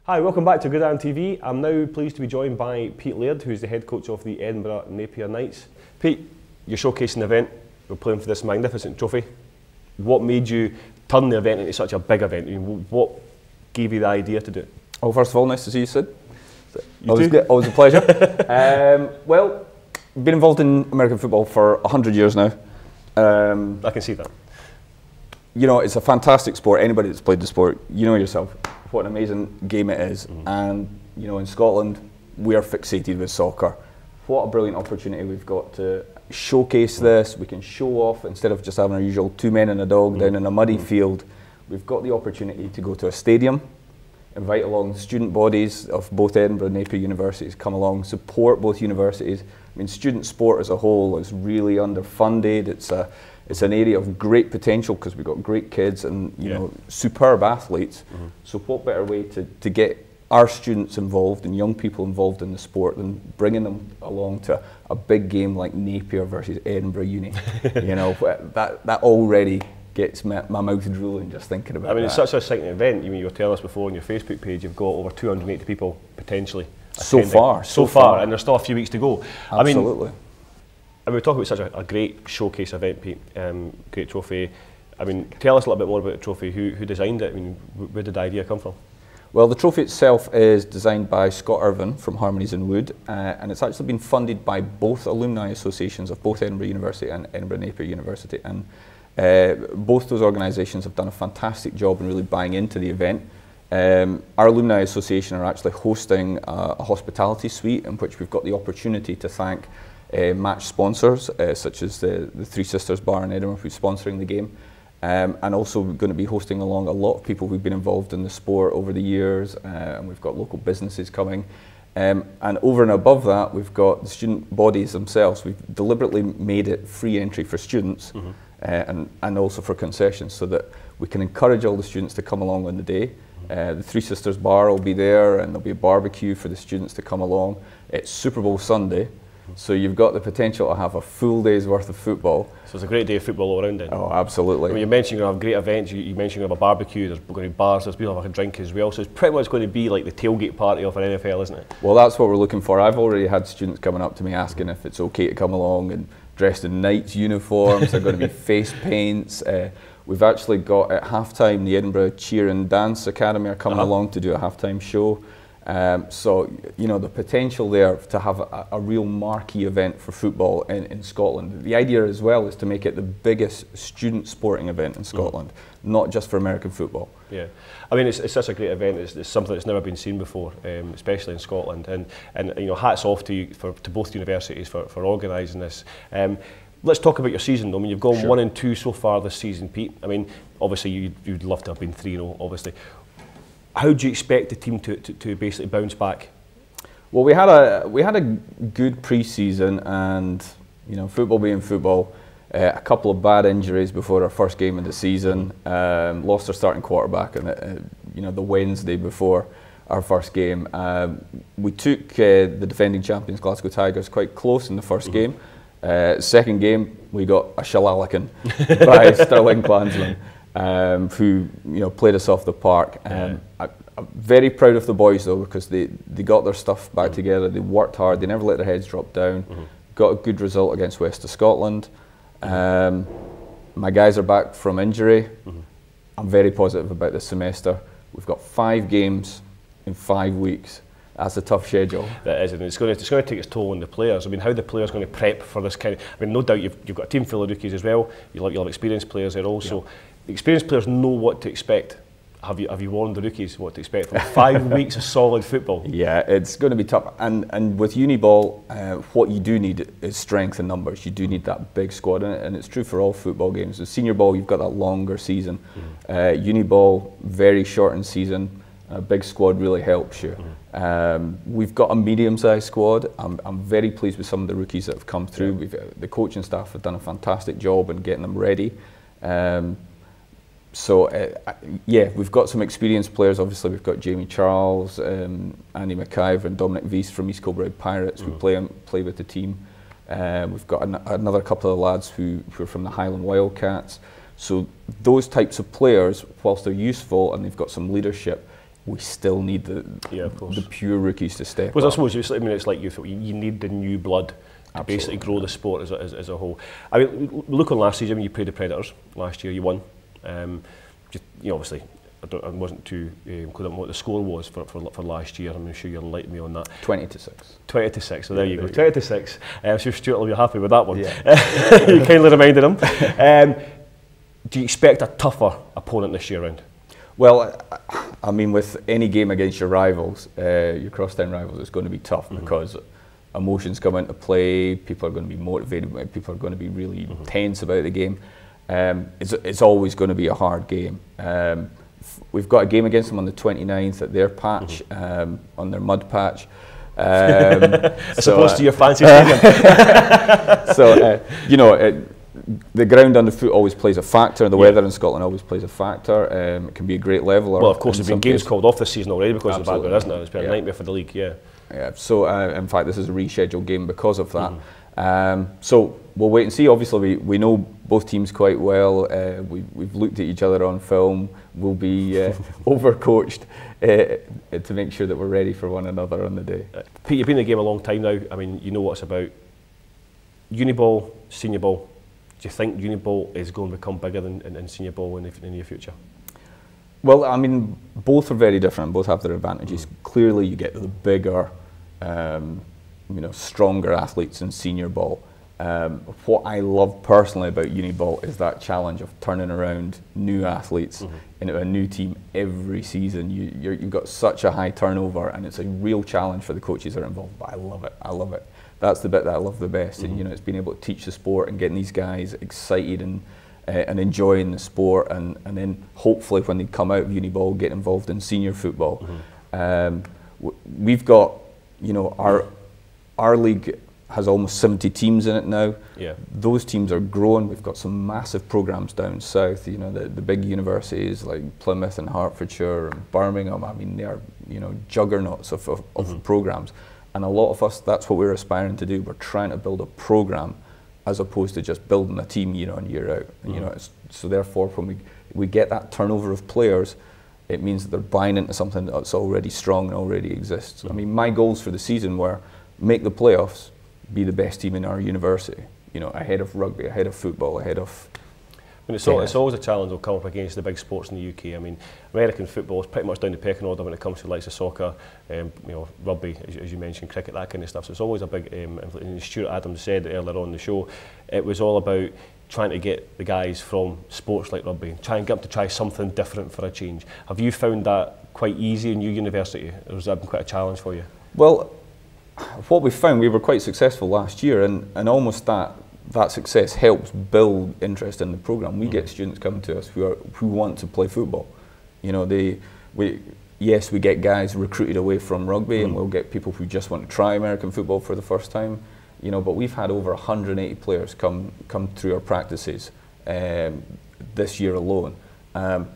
Hi, welcome back to Gridiron TV. I'm now pleased to be joined by Pete Laird, who's the head coach of the Edinburgh Napier Knights. Pete, you're showcasing the event. We're playing for this magnificent trophy. What made you turn the event into such a big event? What gave you the idea to do it? Well, first of all, nice to see you, Sid. Always a pleasure. Well, been involved in American football for 100 years now. I can see that. You know, it's a fantastic sport. Anybody that's played the sport, you know yourself what an amazing game it is. And, you know, in Scotland, we are fixated with soccer. What a brilliant opportunity we've got to showcase this. We can show off, instead of just having our usual 2 men and a dog down in a muddy field, we've got the opportunity to go to a stadium, invite along student bodies of both Edinburgh and Napier universities, come along, support both universities. I mean, student sport as a whole is really underfunded. It's an area of great potential because we've got great kids and you know, superb athletes. So what better way to get our students involved and young people involved in the sport than bringing them along to a big game like Napier versus Edinburgh Uni. You know, that already gets my mouth drooling just thinking about it. I mean, it's such an exciting event. You were telling us before on your Facebook page, you've got over 280 people potentially attending. So far. And there's still a few weeks to go. Absolutely. I mean, we're talking about such a great showcase event, Pete. Great trophy. I mean, tell us a little bit more about the trophy. Who designed it? I mean, where did the idea come from? Well, the trophy itself is designed by Scott Irvin from Harmonies in Wood, and it's actually been funded by both alumni associations of both Edinburgh University and Edinburgh Napier University. And both those organisations have done a fantastic job in really buying into the event. Our alumni association are actually hosting a hospitality suite in which we've got the opportunity to thank match sponsors such as the Three Sisters Bar in Edinburgh, who's sponsoring the game, and also we're going to be hosting along a lot of people who've been involved in the sport over the years, and we've got local businesses coming. And over and above that, we've got the student bodies themselves. We've deliberately made it free entry for students and also for concessions, so that we can encourage all the students to come along on the day. The Three Sisters Bar will be there, and there'll be a barbecue for the students to come along. It's Super Bowl Sunday, so you've got the potential to have a full day's worth of football. So it's a great day of football all around then. Oh, absolutely. I mean, you mentioned you're going to have great events, you mentioned you're going to have a barbecue, there's going to be bars, there's people have a drink as well, so it's pretty much going to be like the tailgate party of an NFL, isn't it? Well, that's what we're looking for. I've already had students coming up to me asking if it's okay to come along and dressed in Knights uniforms. They're going to be face paints. We've actually got at halftime the Edinburgh Cheer and Dance Academy are coming along to do a halftime show. So, you know, the potential there to have a real marquee event for football in Scotland. The idea as well is to make it the biggest student sporting event in Scotland, not just for American football. Yeah, I mean, it's such a great event. It's something that's never been seen before, especially in Scotland. And you know, hats off to you to both universities for organising this. Let's talk about your season though. I mean, you've gone 1 and 2 so far this season, Pete. I mean, obviously you'd love to have been 3-0, obviously. How do you expect the team to basically bounce back? Well, we had a good pre-season, and you know, football being football, a couple of bad injuries before our first game of the season. Lost our starting quarterback, and you know, the Wednesday before our first game. We took the defending champions Glasgow Tigers quite close in the first game. Second game, we got a shellacking by Stirling Klansmen, who you know played us off the park. I'm very proud of the boys though, because they got their stuff back together. They worked hard. They never let their heads drop down. Got a good result against West of Scotland. My guys are back from injury. I'm very positive about this semester. We've got 5 games in 5 weeks. That's a tough schedule. That is, and it's going to take its toll on the players. I mean, how are the players going to prep for this kind of... I mean, no doubt you've got a team full of rookies as well. You'll have experienced players there also. The experienced players know what to expect. Have you warned the rookies what to expect from 5 weeks of solid football? Yeah, it's going to be tough. And with uni ball, what you do need is strength in numbers. You do need that big squad, and it's true for all football games. With senior ball, you've got that longer season. Uni ball, very shortened season. A big squad really helps you. We've got a medium-sized squad. I'm very pleased with some of the rookies that have come through. The coaching staff have done a fantastic job in getting them ready. Yeah, we've got some experienced players. Obviously, we've got Jamie Charles, Andy McIver, and Dominic Wiese from East Kilbride Pirates who play with the team. We've got another couple of lads who are from the Highland Wildcats. So those types of players, whilst they're useful and they've got some leadership, we still need the pure rookies to step up. I suppose it's like you need the new blood to basically grow the sport as a whole. I mean, look on last season when you played the Predators last year, you won. Obviously, I wasn't too clear on what the score was for last year. I'm sure you'll enlighten me on that. 20-6. 20-6. So there you go. 20-6. I'm sure Stewart will be happy with that one. Yeah. You kindly reminded him. Do you expect a tougher opponent this year round? Well, I mean, with any game against your rivals, your crosstown rivals, it's going to be tough because emotions come into play. People are going to be motivated. People are going to be really tense about the game. It's always going to be a hard game. We've got a game against them on the 29th at their patch, on their mud patch. As opposed to your fancy stadium. So, the ground underfoot always plays a factor. The weather in Scotland always plays a factor. It can be a great leveller. Well, of course, there have been games called off this season already because of the bad weather, isn't it? It's been a nightmare for the league, Yeah, so in fact, this is a rescheduled game because of that. So we'll wait and see. Obviously, we know both teams quite well. We've looked at each other on film. We'll be overcoached to make sure that we're ready for one another on the day. Pete, you've been in the game a long time now. I mean, you know what it's about. Uniball, senior ball. Do you think Uniball is going to become bigger than senior ball in the near future? Well, I mean, both are very different. Both have their advantages. Clearly, you get the bigger, stronger athletes in senior ball. What I love personally about Uniball is that challenge of turning around new athletes into a new team every season. You've got such a high turnover, and it's a real challenge for the coaches that are involved. But I love it. I love it. That's the bit that I love the best. And it's being able to teach the sport and getting these guys excited and enjoying the sport, and then hopefully when they come out of Uniball, get involved in senior football. We've got, our league has almost 70 teams in it now. Yeah. Those teams are growing. We've got some massive programs down south. The big universities like Plymouth and Hertfordshire and Birmingham. I mean, they are juggernauts of programs. And a lot of us, that's what we're aspiring to do. We're trying to build a program as opposed to just building a team year on year out. So therefore, when we get that turnover of players, it means that they're buying into something that's already strong and already exists. I mean, my goals for the season were make the playoffs, be the best team in our university, ahead of rugby, ahead of football, ahead of... I mean, it's always a challenge will come up against the big sports in the UK. I mean, American football is pretty much down the pecking order when it comes to the likes of soccer, rugby, as you mentioned, cricket, that kind of stuff. So it's always a big influence. Stuart Adams said earlier on the show, it was all about trying to get the guys from sports like rugby, try and get them to try something different for a change. Have you found that quite easy in your university, or has that been quite a challenge for you? Well, what we found, we were quite successful last year, and almost that success helps build interest in the program. We get students coming to us who want to play football. Yes, we get guys recruited away from rugby, and we'll get people who just want to try American football for the first time. But we've had over 180 players come through our practices this year alone.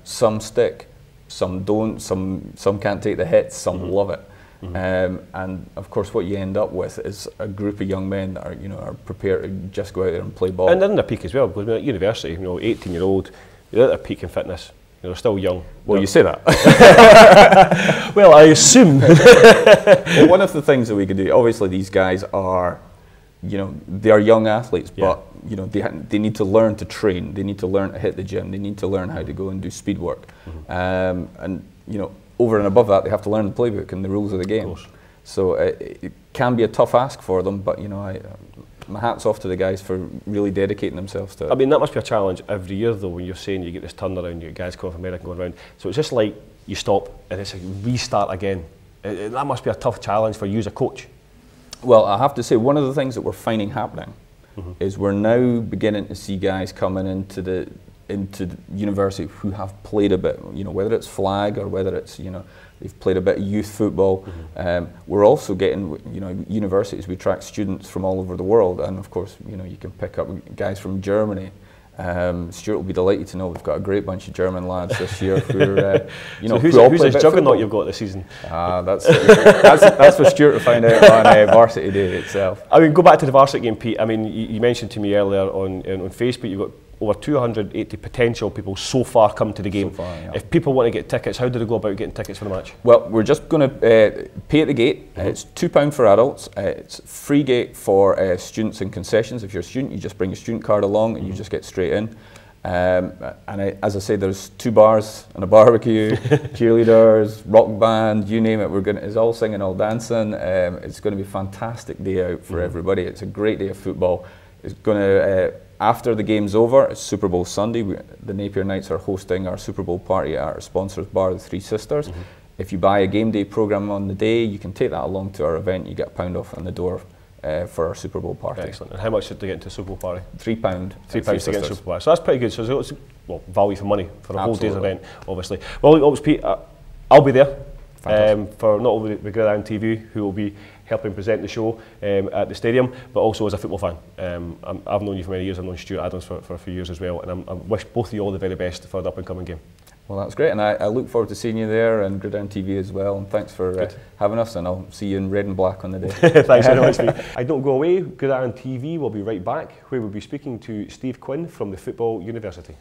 Some stick, some don't, some can't take the hits, some love it. And of course, what you end up with is a group of young men that are prepared to just go out there and play ball. And they're in their peak as well, because at university, 18-year-old, they're at their peak in fitness. They're still young. Well, you say that. Well, I assume. Well, one of the things that we could do, obviously, these guys are, they are young athletes, but they need to learn to train. They need to learn to hit the gym. They need to learn how to go and do speed work. Over and above that, they have to learn the playbook and the rules of the game. So it can be a tough ask for them, but my hat's off to the guys for really dedicating themselves to it. I mean, that must be a challenge every year, though, when you're saying you get this turnaround, you get guys coming from America going around. So it's just like you stop and it's like restart again. That must be a tough challenge for you as a coach. Well, I have to say, one of the things that we're finding happening is we're now beginning to see guys coming into the university who have played a bit, whether it's flag or whether it's, they've played a bit of youth football. We're also getting, universities, we track students from all over the world, and of course, you can pick up guys from Germany. Stuart will be delighted to know we've got a great bunch of German lads this year who are, so who's this juggernaut you've got this season? That's for Stuart to find out on Varsity Day itself. I mean, go back to the Varsity game, Pete. I mean, you mentioned to me earlier on Facebook you've got over 280 potential people so far come to the game. So far, yeah. If people want to get tickets, how do they go about getting tickets for the match? Well, we're just going to pay at the gate. It's £2 for adults. It's free gate for students and concessions. If you're a student, you just bring your student card along and you just get straight in. As I say, there's 2 bars and a barbecue, cheerleaders, rock band, you name it. It's all singing, all dancing. It's going to be a fantastic day out for everybody. It's a great day of football. It's going to, after the game's over, it's Super Bowl Sunday. The Napier Knights are hosting our Super Bowl party at our sponsors bar, the Three Sisters. If you buy a game day program on the day, you can take that along to our event. You get £1 off on the door for our Super Bowl party. Excellent. And how much to get into a Super Bowl party? £3. £3 to get into Super Bowl party. So that's pretty good. So it's value for money for a whole day's event, obviously. Well, obviously, Pete, I'll be there for not only the Gridiron TV, who will be helping present the show at the stadium, but also as a football fan. I've known you for many years. I've known Stewart Adams for a few years as well, and I wish both of you all the very best for the up-and-coming game. Well, that's great, and I look forward to seeing you there and Gridiron TV as well, and thanks for having us, and I'll see you in red and black on the day. Thanks very much, Pete. I don't go away. Gridiron TV will be right back, where we'll be speaking to Steve Quinn from the Football University.